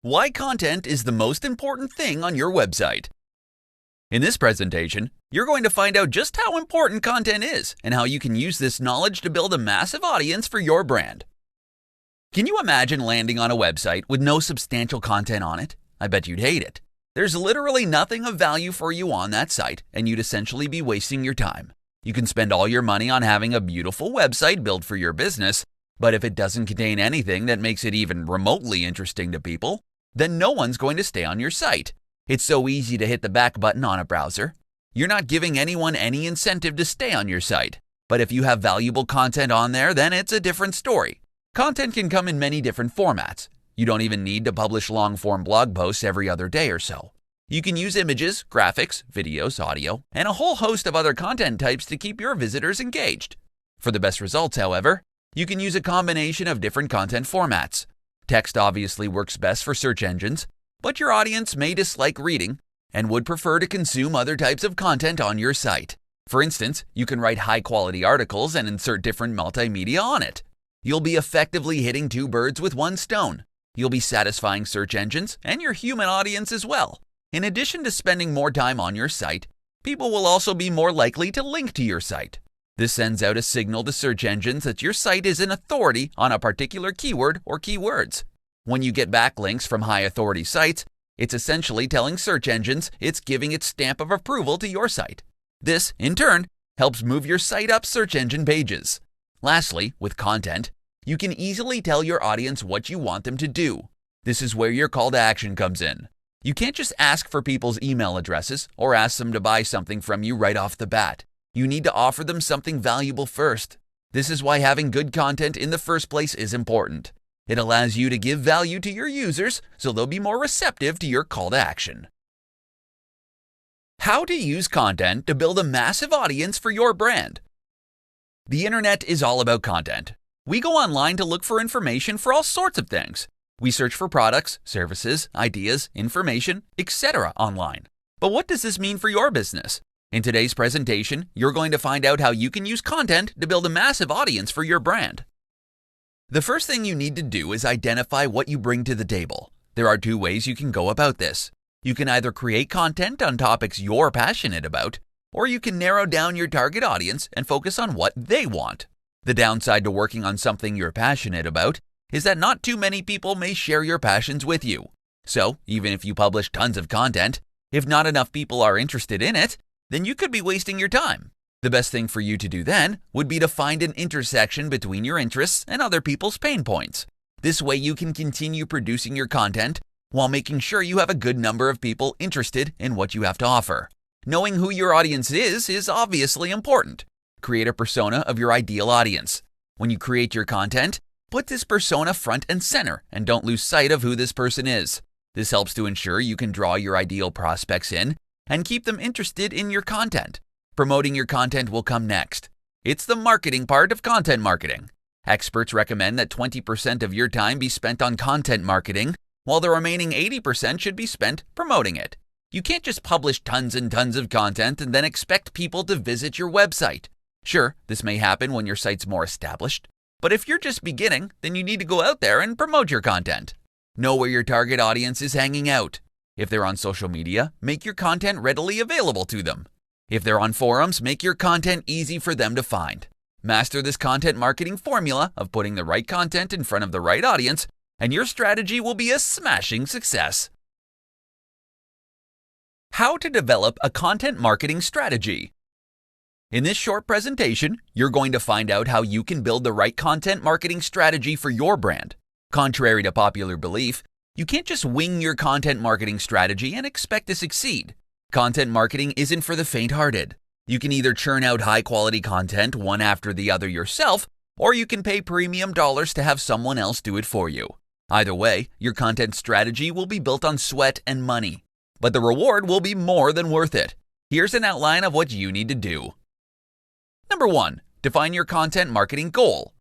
Why content is the most important thing on your website. In this presentation, you're going to find out just how important content is and how you can use this knowledge to build a massive audience for your brand. Can you imagine landing on a website with no substantial content on it? I bet you'd hate it. There's literally nothing of value for you on that site, and you'd essentially be wasting your time. You can spend all your money on having a beautiful website built for your business, but if it doesn't contain anything that makes it even remotely interesting to people, then no one's going to stay on your site. It's so easy to hit the back button on a browser. You're not giving anyone any incentive to stay on your site. But if you have valuable content on there, then it's a different story. Content can come in many different formats. You don't even need to publish long-form blog posts every other day or so. You can use images, graphics, videos, audio, and a whole host of other content types to keep your visitors engaged. For the best results, however, you can use a combination of different content formats. Text obviously works best for search engines, but your audience may dislike reading and would prefer to consume other types of content on your site. For instance, you can write high-quality articles and insert different multimedia on it. You'll be effectively hitting two birds with one stone. You'll be satisfying search engines and your human audience as well. In addition to spending more time on your site, people will also be more likely to link to your site. This sends out a signal to search engines that your site is an authority on a particular keyword or keywords. When you get backlinks from high-authority sites, it's essentially telling search engines it's giving its stamp of approval to your site. This, in turn, helps move your site up search engine pages. Lastly, with content, you can easily tell your audience what you want them to do. This is where your call to action comes in. You can't just ask for people's email addresses or ask them to buy something from you right off the bat. You need to offer them something valuable first. This is why having good content in the first place is important. It allows you to give value to your users so they'll be more receptive to your call to action. How to use content to build a massive audience for your brand. The internet is all about content. We go online to look for information for all sorts of things. We search for products, services, ideas, information, etc. online. But what does this mean for your business? In today's presentation, you're going to find out how you can use content to build a massive audience for your brand. The first thing you need to do is identify what you bring to the table. There are two ways you can go about this. You can either create content on topics you're passionate about, or you can narrow down your target audience and focus on what they want. The downside to working on something you're passionate about is that not too many people may share your passions with you. So, even if you publish tons of content, if not enough people are interested in it, then you could be wasting your time. The best thing for you to do then would be to find an intersection between your interests and other people's pain points. This way you can continue producing your content while making sure you have a good number of people interested in what you have to offer. Knowing who your audience is obviously important. Create a persona of your ideal audience. When you create your content, put this persona front and center and don't lose sight of who this person is. This helps to ensure you can draw your ideal prospects in and keep them interested in your content. Promoting your content will come next. It's the marketing part of content marketing. Experts recommend that 20% of your time be spent on content marketing, while the remaining 80% should be spent promoting it. You can't just publish tons and tons of content and then expect people to visit your website. Sure, this may happen when your site's more established, but if you're just beginning, then you need to go out there and promote your content. Know where your target audience is hanging out. If they're on social media, make your content readily available to them. If they're on forums, make your content easy for them to find. Master this content marketing formula of putting the right content in front of the right audience, and your strategy will be a smashing success. How to develop a content marketing strategy. In this short presentation, you're going to find out how you can build the right content marketing strategy for your brand. Contrary to popular belief, you can't just wing your content marketing strategy and expect to succeed. Content marketing isn't for the faint-hearted. You can either churn out high-quality content one after the other yourself, or you can pay premium dollars to have someone else do it for you. Either way, your content strategy will be built on sweat and money, but the reward will be more than worth it. Here's an outline of what you need to do. Number 1. Define your content marketing goal.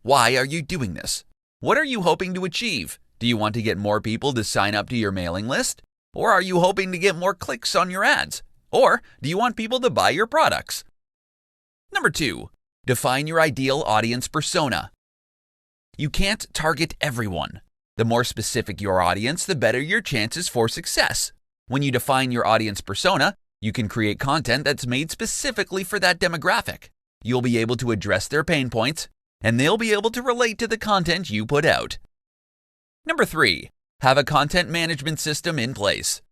Why are you doing this? What are you hoping to achieve? Do you want to get more people to sign up to your mailing list? Or are you hoping to get more clicks on your ads? Or do you want people to buy your products? Number 2. Define your ideal audience persona. You can't target everyone. The more specific your audience, the better your chances for success. When you define your audience persona, you can create content that's made specifically for that demographic. You'll be able to address their pain points, and they'll be able to relate to the content you put out. Number 3, have a content management system in place.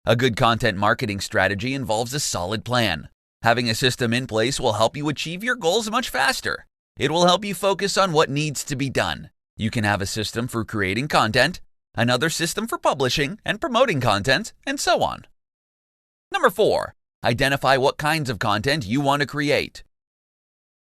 A good content marketing strategy involves a solid plan. Having a system in place will help you achieve your goals much faster. It will help you focus on what needs to be done. You can have a system for creating content, another system for publishing and promoting content, and so on. Number 4, identify what kinds of content you want to create.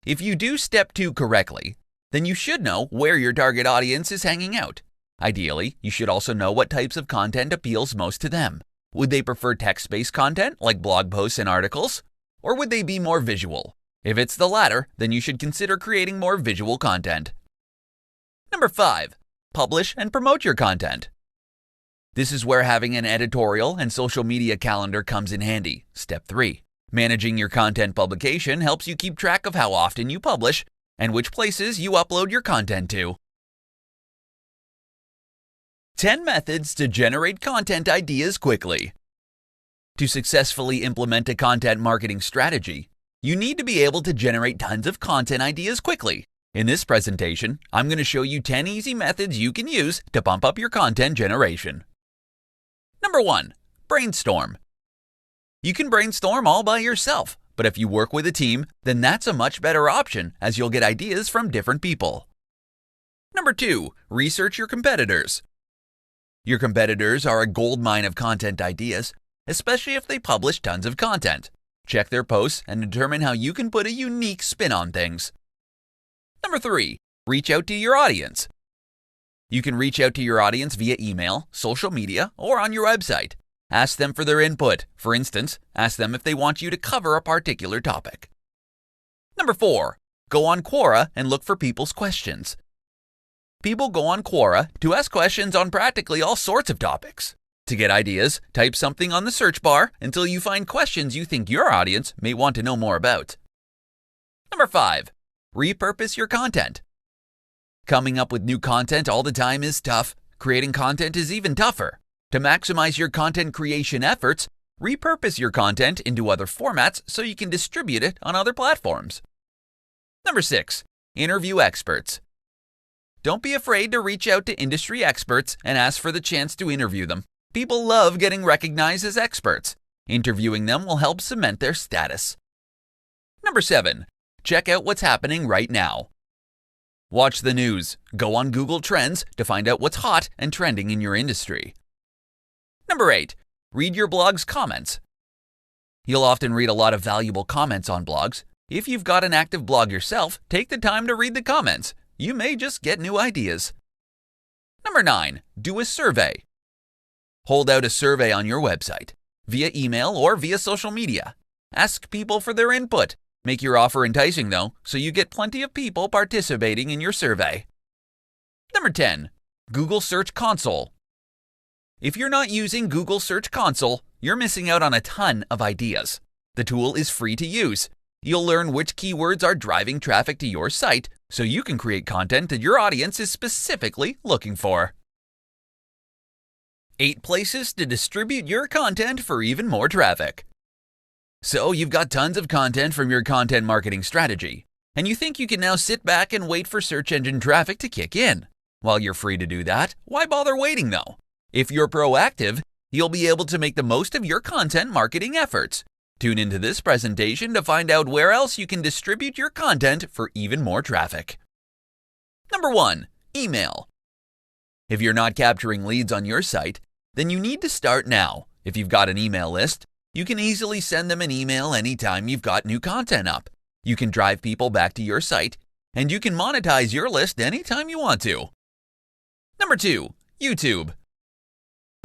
If you do step 2 correctly, then you should know where your target audience is hanging out. Ideally, you should also know what types of content appeals most to them. Would they prefer text-based content like blog posts and articles? Or would they be more visual? If it's the latter, then you should consider creating more visual content. Number 5, publish and promote your content. This is where having an editorial and social media calendar comes in handy. Step 3, managing your content publication helps you keep track of how often you publish and which places you upload your content to. 10 methods to generate content ideas quickly. To successfully implement a content marketing strategy, you need to be able to generate tons of content ideas quickly. In this presentation, I'm going to show you 10 easy methods you can use to bump up your content generation. Number 1, brainstorm. You can brainstorm all by yourself, but if you work with a team, then that's a much better option as you'll get ideas from different people. Number 2, research your competitors. Your competitors are a goldmine of content ideas, especially if they publish tons of content. Check their posts and determine how you can put a unique spin on things. Number 3, reach out to your audience. You can reach out to your audience via email, social media, or on your website. Ask them for their input. For instance, ask them if they want you to cover a particular topic. Number 4, go on Quora and look for people's questions. People go on Quora to ask questions on practically all sorts of topics. To get ideas, type something on the search bar until you find questions you think your audience may want to know more about. Number 5, repurpose your content. Coming up with new content all the time is tough. Creating content is even tougher. To maximize your content creation efforts, repurpose your content into other formats so you can distribute it on other platforms. Number 6, interview experts. Don't be afraid to reach out to industry experts and ask for the chance to interview them. People love getting recognized as experts. Interviewing them will help cement their status. Number 7, check out what's happening right now. Watch the news. Go on Google Trends to find out what's hot and trending in your industry. Number 8, read your blog's comments. You'll often read a lot of valuable comments on blogs. If you've got an active blog yourself, take the time to read the comments. You may just get new ideas. Number 9, do a survey. Hold out a survey on your website, via email or via social media. Ask people for their input. Make your offer enticing though, so you get plenty of people participating in your survey. Number 10, Google Search Console. If you're not using Google Search Console, you're missing out on a ton of ideas. The tool is free to use. You'll learn which keywords are driving traffic to your site, so you can create content that your audience is specifically looking for. 8 places to distribute your content for even more traffic. So you've got tons of content from your content marketing strategy, and you think you can now sit back and wait for search engine traffic to kick in. While you're free to do that, why bother waiting though? If you're proactive, you'll be able to make the most of your content marketing efforts. Tune into this presentation to find out where else you can distribute your content for even more traffic. Number 1, email. If you're not capturing leads on your site, then you need to start now. If you've got an email list, you can easily send them an email anytime you've got new content up. You can drive people back to your site, and you can monetize your list anytime you want to. Number 2, YouTube.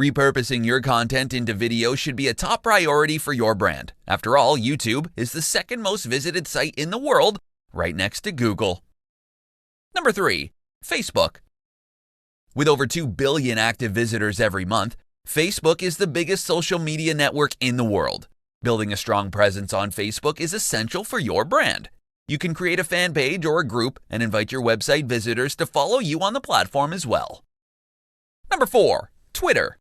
Repurposing your content into video should be a top priority for your brand. After all, YouTube is the second most visited site in the world, right next to Google. Number 3, Facebook. With over 2 billion active visitors every month, Facebook is the biggest social media network in the world. Building a strong presence on Facebook is essential for your brand. You can create a fan page or a group and invite your website visitors to follow you on the platform as well. Number 4. Twitter.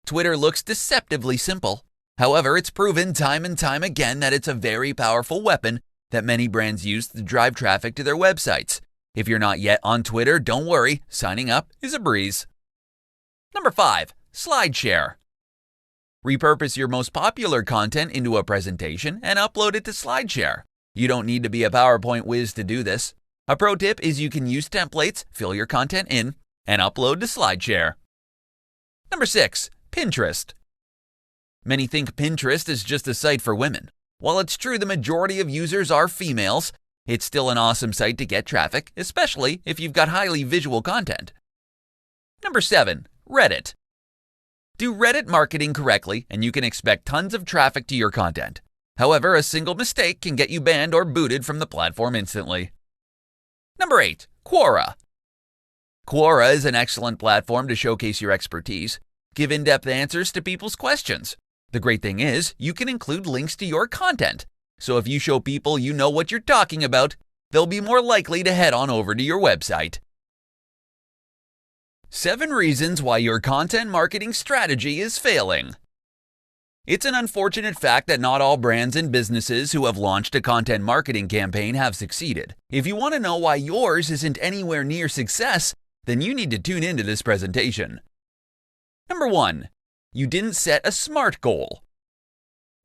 Twitter looks deceptively simple. However, it's proven time and time again that it's a very powerful weapon that many brands use to drive traffic to their websites. If you're not yet on Twitter, don't worry, signing up is a breeze. Number 5. SlideShare. Repurpose your most popular content into a presentation and upload it to SlideShare. You don't need to be a PowerPoint whiz to do this. A pro tip is you can use templates, fill your content in, and upload to SlideShare. Number 6. Pinterest. Many think Pinterest is just a site for women. While it's true the majority of users are females, it's still an awesome site to get traffic, especially if you've got highly visual content. Number 7. Reddit. Do Reddit marketing correctly and you can expect tons of traffic to your content. However, a single mistake can get you banned or booted from the platform instantly. Number 8. Quora. Quora is an excellent platform to showcase your expertise. Give in-depth answers to people's questions. The great thing is, you can include links to your content. So if you show people you know what you're talking about, they'll be more likely to head on over to your website. 7 reasons why your content marketing strategy is failing. It's an unfortunate fact that not all brands and businesses who have launched a content marketing campaign have succeeded. If you want to know why yours isn't anywhere near success, then you need to tune into this presentation. Number 1. You didn't set a SMART goal.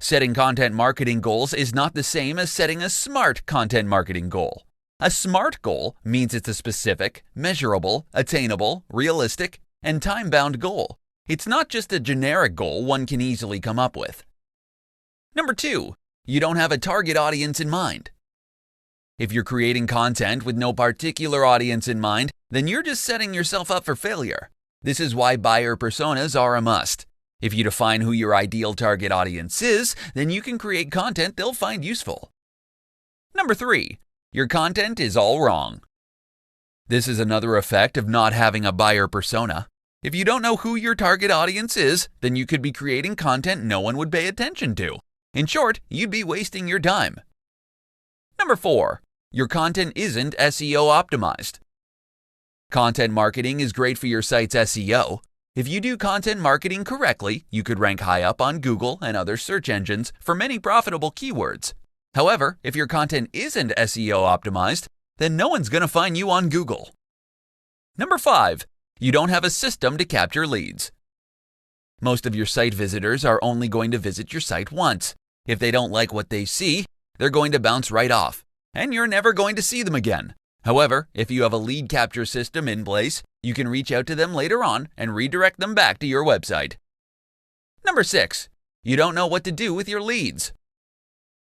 Setting content marketing goals is not the same as setting a SMART content marketing goal. A SMART goal means it's a specific, measurable, attainable, realistic, and time-bound goal. It's not just a generic goal one can easily come up with. Number 2. You don't have a target audience in mind. If you're creating content with no particular audience in mind, then you're just setting yourself up for failure. This is why buyer personas are a must. If you define who your ideal target audience is, then you can create content they'll find useful. Number 3. Your content is all wrong. This is another effect of not having a buyer persona. If you don't know who your target audience is, then you could be creating content no one would pay attention to. In short, you'd be wasting your time. Number 4. Your content isn't SEO optimized. Content marketing is great for your site's SEO. If you do content marketing correctly, you could rank high up on Google and other search engines for many profitable keywords. However, if your content isn't SEO optimized, then no one's going to find you on Google. Number 5. You don't have a system to capture leads. Most of your site visitors are only going to visit your site once. If they don't like what they see, they're going to bounce right off, and you're never going to see them again. However, if you have a lead capture system in place, you can reach out to them later on and redirect them back to your website. Number 6. You don't know what to do with your leads.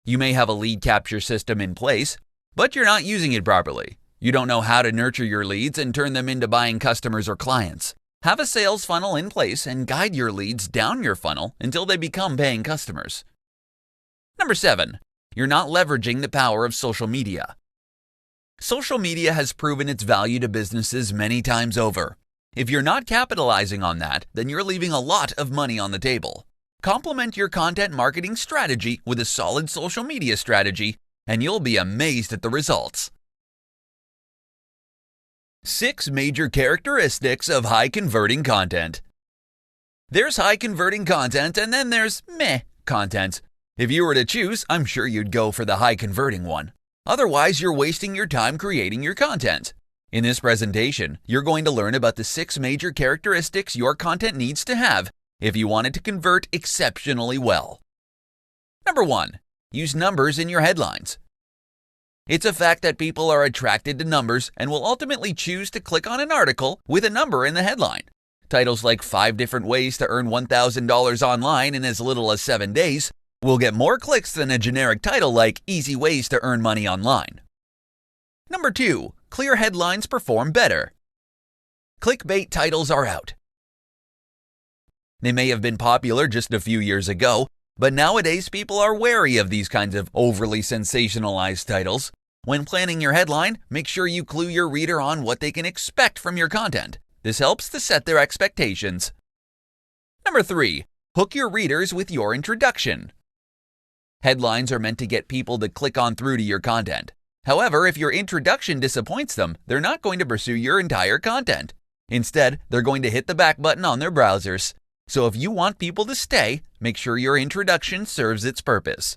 You may have a lead capture system in place, but you're not using it properly. You don't know how to nurture your leads and turn them into buying customers or clients. Have a sales funnel in place and guide your leads down your funnel until they become paying customers. Number 7. You're not leveraging the power of social media. Social media has proven its value to businesses many times over. If you're not capitalizing on that, then you're leaving a lot of money on the table. Complement your content marketing strategy with a solid social media strategy, and you'll be amazed at the results. 6 major characteristics of high-converting content. There's high-converting content, and then there's meh content. If you were to choose, I'm sure you'd go for the high-converting one. Otherwise, you're wasting your time creating your content. In this presentation, you're going to learn about the 6 major characteristics your content needs to have if you want it to convert exceptionally well. Number 1. Use numbers in your headlines. It's a fact that people are attracted to numbers and will ultimately choose to click on an article with a number in the headline. Titles like 5 different ways to earn $1,000 online in as little as 7 days will get more clicks than a generic title like Easy Ways to Earn Money Online. Number 2. Clear headlines perform better. Clickbait titles are out. They may have been popular just a few years ago, but nowadays people are wary of these kinds of overly sensationalized titles. When planning your headline, make sure you clue your reader on what they can expect from your content. This helps to set their expectations. Number 3. Hook your readers with your introduction. Headlines are meant to get people to click on through to your content. However, if your introduction disappoints them, they're not going to pursue your entire content. Instead, they're going to hit the back button on their browsers. So if you want people to stay, make sure your introduction serves its purpose.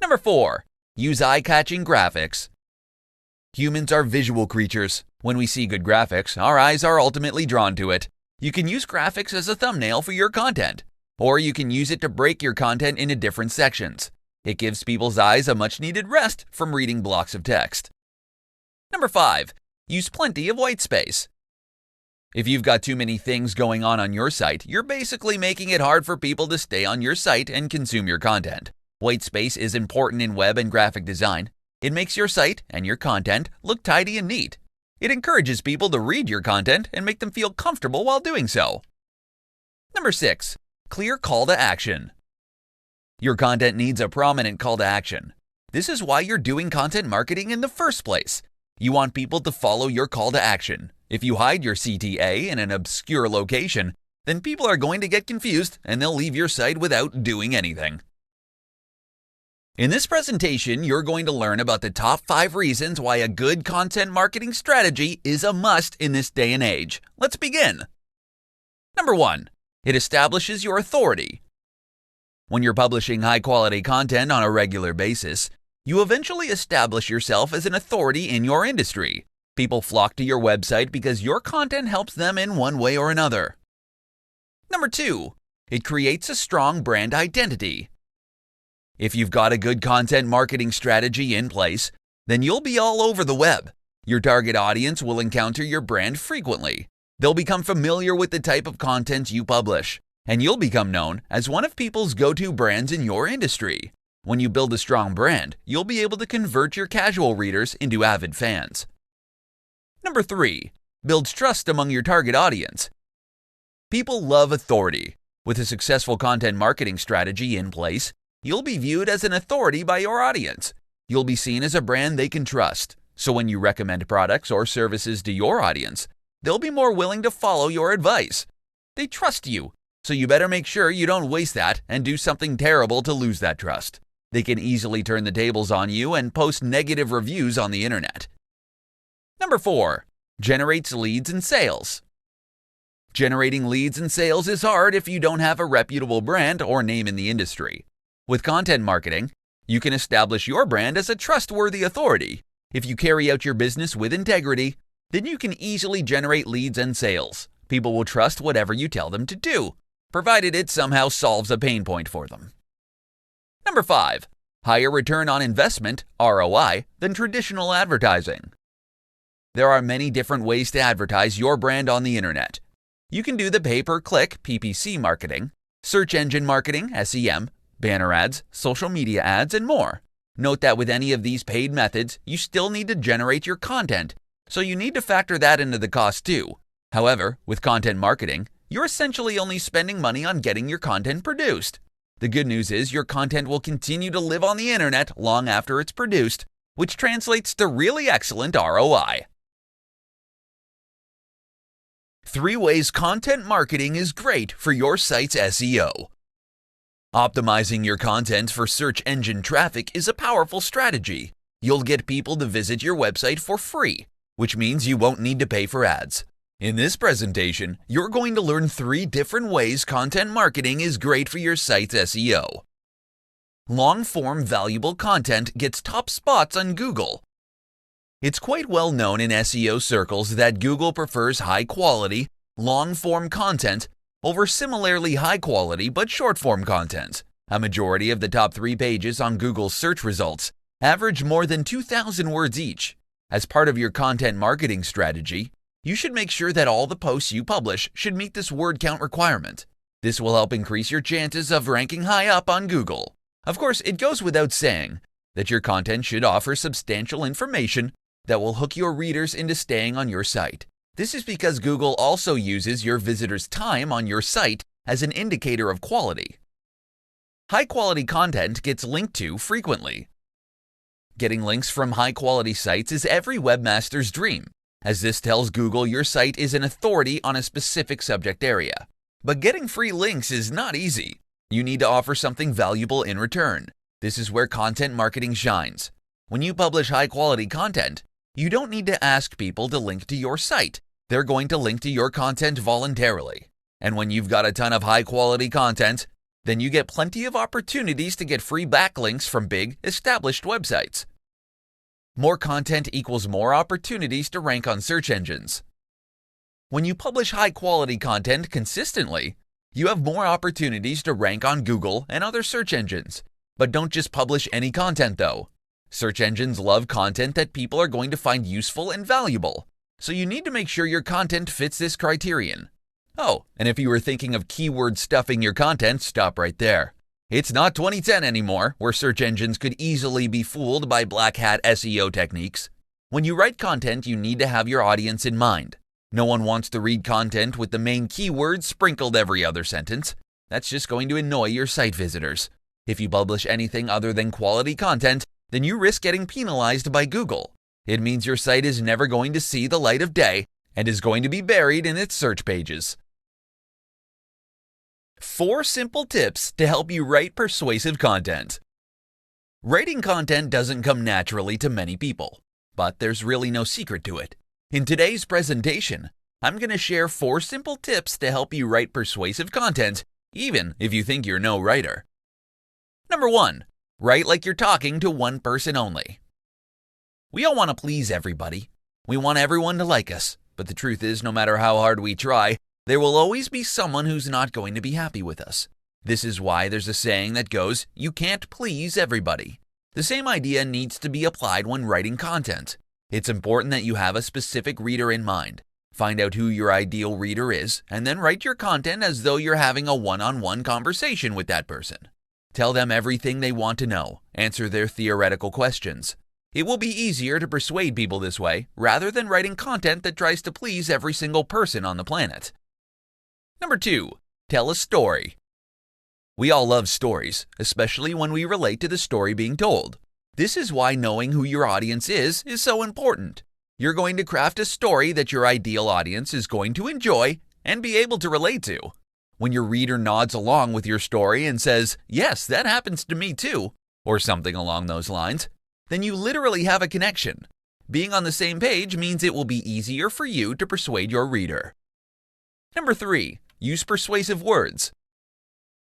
Number 4. Use eye-catching graphics. Humans are visual creatures. When we see good graphics, our eyes are ultimately drawn to it. You can use graphics as a thumbnail for your content, or you can use it to break your content into different sections. It gives people's eyes a much-needed rest from reading blocks of text. Number 5. Use plenty of white space. If you've got too many things going on your site, you're basically making it hard for people to stay on your site and consume your content. White space is important in web and graphic design. It makes your site and your content look tidy and neat. It encourages people to read your content and make them feel comfortable while doing so. Number 6. Clear call to action. Your content needs a prominent call to action. This is why you're doing content marketing in the first place. You want people to follow your call to action. If you hide your CTA in an obscure location, then people are going to get confused and they'll leave your site without doing anything. In this presentation, you're going to learn about the top 5 reasons why a good content marketing strategy is a must in this day and age. Let's begin. Number 1. It establishes your authority. When you're publishing high-quality content on a regular basis, you eventually establish yourself as an authority in your industry. People flock to your website because your content helps them in one way or another. Number 2. It creates a strong brand identity. If you've got a good content marketing strategy in place, then you'll be all over the web. Your target audience will encounter your brand frequently. They'll become familiar with the type of content you publish, and you'll become known as one of people's go-to brands in your industry. When you build a strong brand, you'll be able to convert your casual readers into avid fans. Number 3. Builds trust among your target audience. People love authority. With a successful content marketing strategy in place, you'll be viewed as an authority by your audience. You'll be seen as a brand they can trust. So when you recommend products or services to your audience, they'll be more willing to follow your advice. They trust you, so you better make sure you don't waste that and do something terrible to lose that trust. They can easily turn the tables on you and post negative reviews on the internet. Number 4. Generates leads and sales. Generating leads and sales is hard if you don't have a reputable brand or name in the industry. With content marketing, you can establish your brand as a trustworthy authority. If you carry out your business with integrity, then you can easily generate leads and sales. People will trust whatever you tell them to do, provided it somehow solves a pain point for them. Number 5. Higher return on investment, ROI, than traditional advertising. There are many different ways to advertise your brand on the internet. You can do the pay-per-click PPC marketing, search engine marketing, SEM, banner ads, social media ads, and more. Note that with any of these paid methods, you still need to generate your content, so you need to factor that into the cost too. However, with content marketing, you're essentially only spending money on getting your content produced. The good news is your content will continue to live on the internet long after it's produced, which translates to really excellent ROI. 3 ways content marketing is great for your site's SEO. Optimizing your content for search engine traffic is a powerful strategy. You'll get people to visit your website for free, which means you won't need to pay for ads. In this presentation, you're going to learn 3 different ways content marketing is great for your site's SEO. Long-form valuable content gets top spots on Google. It's quite well known in SEO circles that Google prefers high-quality, long-form content over similarly high-quality but short-form content. A majority of the top 3 pages on Google's search results average more than 2,000 words each. As part of your content marketing strategy, you should make sure that all the posts you publish should meet this word count requirement. This will help increase your chances of ranking high up on Google. Of course, it goes without saying that your content should offer substantial information that will hook your readers into staying on your site. This is because Google also uses your visitors' time on your site as an indicator of quality. High-quality content gets linked to frequently. Getting links from high-quality sites is every webmaster's dream, as this tells Google your site is an authority on a specific subject area. But getting free links is not easy. You need to offer something valuable in return. This is where content marketing shines. When you publish high-quality content, you don't need to ask people to link to your site. they're going to link to your content voluntarily. And when you've got a ton of high-quality content, then you get plenty of opportunities to get free backlinks from big, established websites. More content equals more opportunities to rank on search engines. When you publish high-quality content consistently, you have more opportunities to rank on Google and other search engines. But don't just publish any content though. Search engines love content that people are going to find useful and valuable. So you need to make sure your content fits this criterion. Oh, and if you were thinking of keyword stuffing your content, stop right there. It's not 2010 anymore, where search engines could easily be fooled by black hat SEO techniques. When you write content, you need to have your audience in mind. No one wants to read content with the main keywords sprinkled every other sentence. That's just going to annoy your site visitors. If you publish anything other than quality content, then you risk getting penalized by Google. It means your site is never going to see the light of day and is going to be buried in its search pages. 4 simple tips to help you write persuasive content. Writing content doesn't come naturally to many people, but there's really no secret to it. In today's presentation, I'm going to share 4 simple tips to help you write persuasive content, even if you think you're no writer. Number 1. Write like you're talking to one person only. We all want to please everybody. We want everyone to like us, but the truth is, no matter how hard we try, there will always be someone who's not going to be happy with us. This is why there's a saying that goes, you can't please everybody. The same idea needs to be applied when writing content. It's important that you have a specific reader in mind. Find out who your ideal reader is, and then write your content as though you're having a one-on-one conversation with that person. Tell them everything they want to know. Answer their theoretical questions. It will be easier to persuade people this way, rather than writing content that tries to please every single person on the planet. Number 2. Tell a story. We all love stories, especially when we relate to the story being told. This is why knowing who your audience is so important. You're going to craft a story that your ideal audience is going to enjoy and be able to relate to. When your reader nods along with your story and says, "Yes, that happens to me too," or something along those lines, then you literally have a connection. Being on the same page means it will be easier for you to persuade your reader. Number 3. Use persuasive words.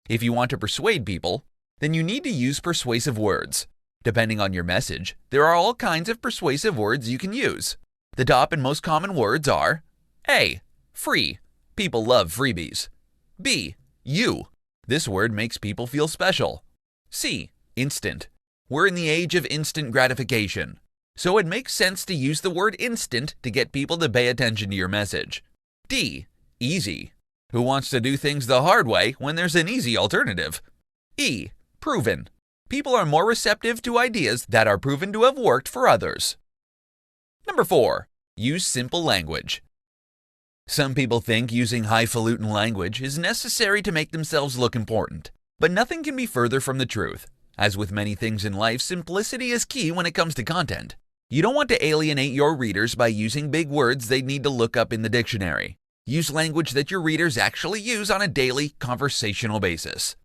If you want to persuade people, then you need to use persuasive words. Depending on your message, there are all kinds of persuasive words you can use. The top and most common words are A. Free. People love freebies. B. You. This word makes people feel special. C. Instant. We're in the age of instant gratification, so it makes sense to use the word instant to get people to pay attention to your message. D. Easy. Who wants to do things the hard way when there's an easy alternative? E. Proven. People are more receptive to ideas that are proven to have worked for others. Number 4. Use simple language. Some people think using highfalutin language is necessary to make themselves look important, but nothing can be further from the truth. As with many things in life, simplicity is key when it comes to content. You don't want to alienate your readers by using big words they'd need to look up in the dictionary. Use language that your readers actually use on a daily, conversational basis.